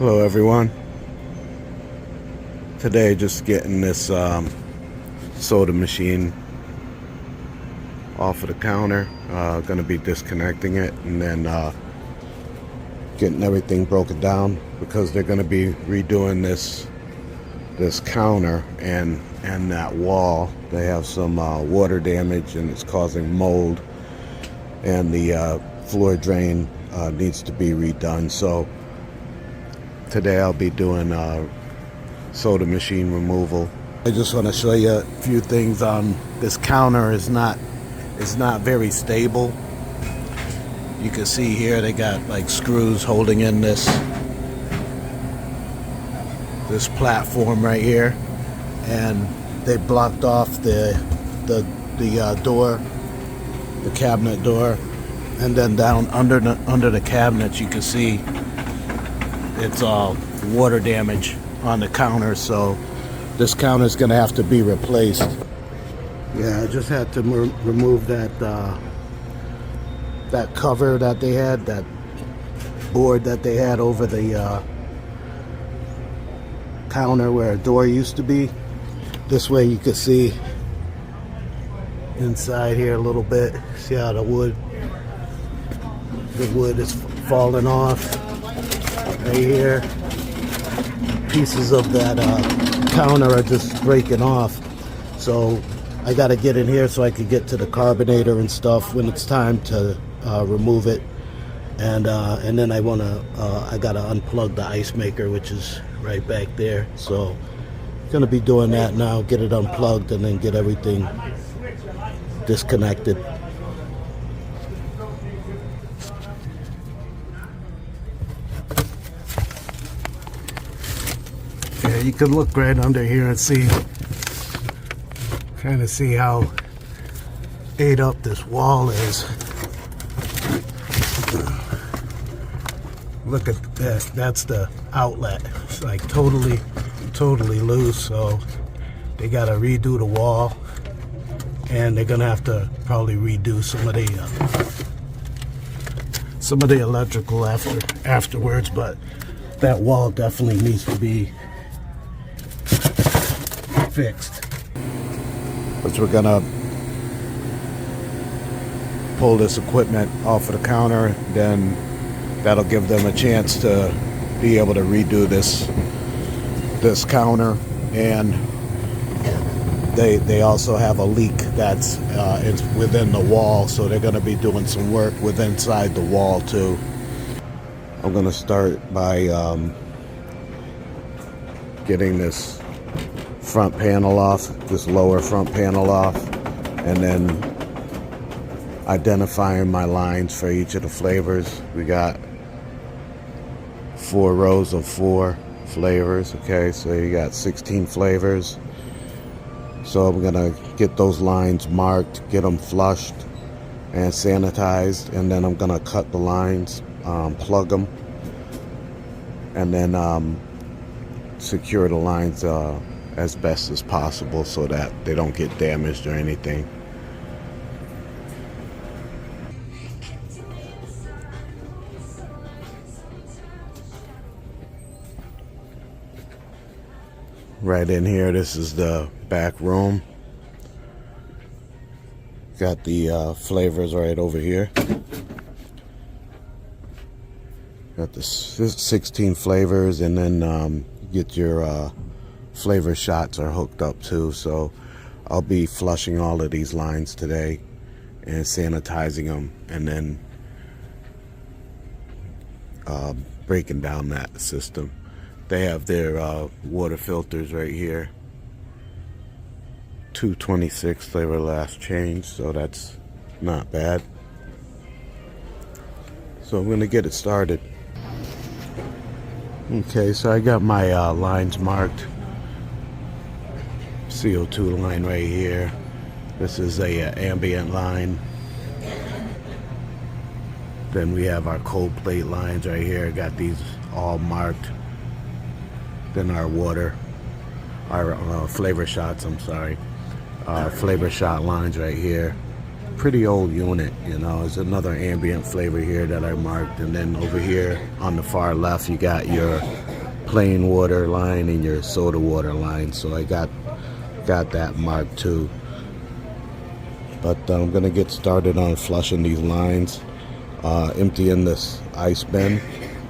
Hello everyone. Today just getting this soda machine off of the counter. Gonna be disconnecting it and then getting everything broken down because they're gonna be redoing this counter and that wall. They have some water damage and it's causing mold, and the floor drain needs to be redone. So today I'll be doing soda machine removal. I just want to show you a few things on this counter. Is not very stable. You can see here they got like screws holding in this platform right here, and they blocked off the door, the cabinet door, and then down under the cabinets you can see it's all water damage on the counter. So this counter is going to have to be replaced. Yeah, I just had to remove that cover that they had, that board that they had over the counter where a door used to be. This way you can see inside here a little bit. See how the wood is falling off right here. Pieces of that counter are just breaking off. So I got to get in here so I can get to the carbonator and stuff when it's time to remove it. And then I got to unplug the ice maker, which is right back there. So gonna be doing that now, get it unplugged and then get everything disconnected. Yeah, you can look right under here and see, kind of see how ate up this wall is. Look at this, that's the outlet. It's like totally loose, so they gotta redo the wall, and they're gonna have to probably redo some of the electrical afterwards, but that wall definitely needs to be fixed. But we're gonna pull this equipment off of the counter, then that'll give them a chance to be able to redo this counter. And they also have a leak that's it's within the wall, so they're going to be doing some work inside the wall too. I'm going to start by getting this front panel off, this lower front panel off, and then identifying my lines for each of the flavors. We got 4 rows of 4 flavors. Okay, so you got 16 flavors. So I'm gonna get those lines marked, get them flushed and sanitized, and then I'm gonna cut the lines, plug them, and then secure the lines as best as possible so that they don't get damaged or anything. Right in here, this is the back room. Got the flavors right over here. Got the 16 flavors, and then get your flavor shots are hooked up too. So I'll be flushing all of these lines today and sanitizing them, and then breaking down that system. They have their water filters right here. 226 flavor last change, so that's not bad. So I'm gonna get it started. Okay, so I got my lines marked. CO2 line right here. This is a ambient line. Then we have our cold plate lines right here. Got these all marked. Then our flavor shots, flavor shot lines right here. pretty old unit, you know. There's another ambient flavor here that I marked, and then over here on the far left you got your plain water line and your soda water line. So I got that marked too. But I'm gonna get started on flushing these lines, emptying this ice bin.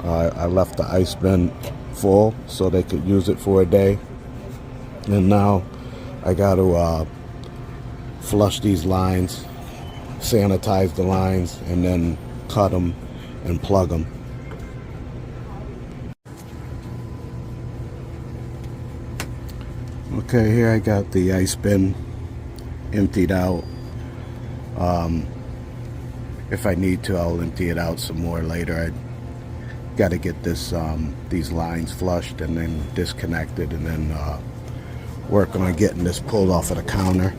I left the ice bin full so they could use it for a day, and now I got to flush these lines, sanitize the lines, and then cut them and plug them. Okay, here I got the ice bin emptied out. If I need to, I'll empty it out some more later. I got to get this these lines flushed and then disconnected, and then work on getting this pulled off of the counter.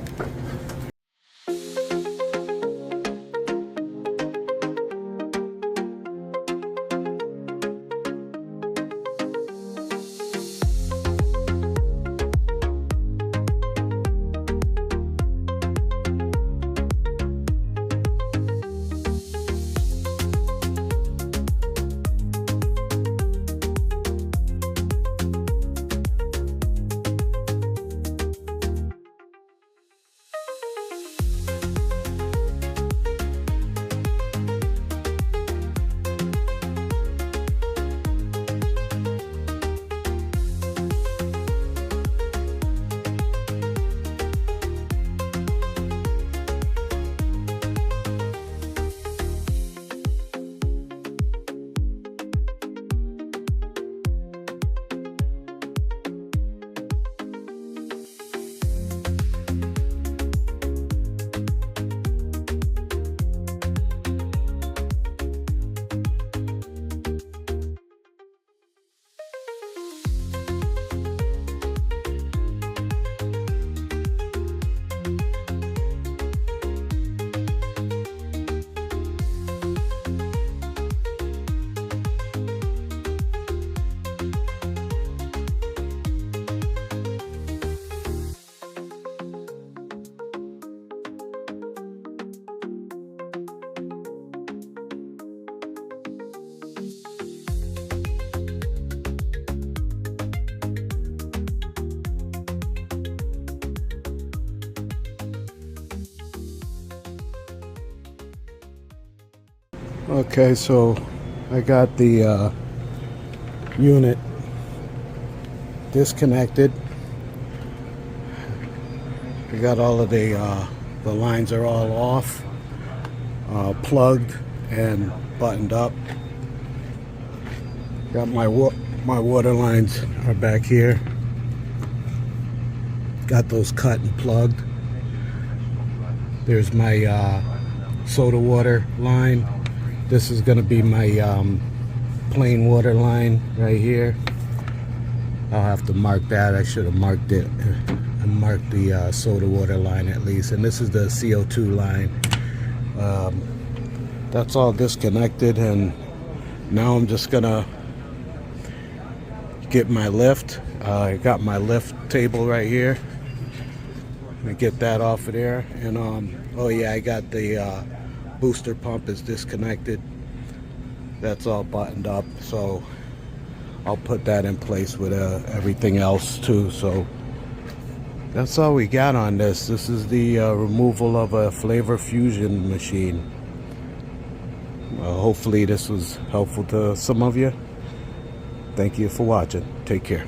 Okay, so I got the unit disconnected. I got all of the lines are all off, plugged and buttoned up. Got my water lines are back here. Got those cut and plugged. There's my soda water line. This is going to be my plain water line right here. I'll have to mark that. I should have marked it and marked the soda water line at least. And this is the CO2 line. That's all disconnected, and now I'm just gonna get my lift. I got my lift table right here. Let me get that off of there. And oh yeah, I got the booster pump is disconnected. That's all buttoned up, so I'll put that in place with everything else too. So that's all we got on this. This is the removal of a flavor fusion machine. Hopefully this was helpful to some of you. Thank you for watching. Take care.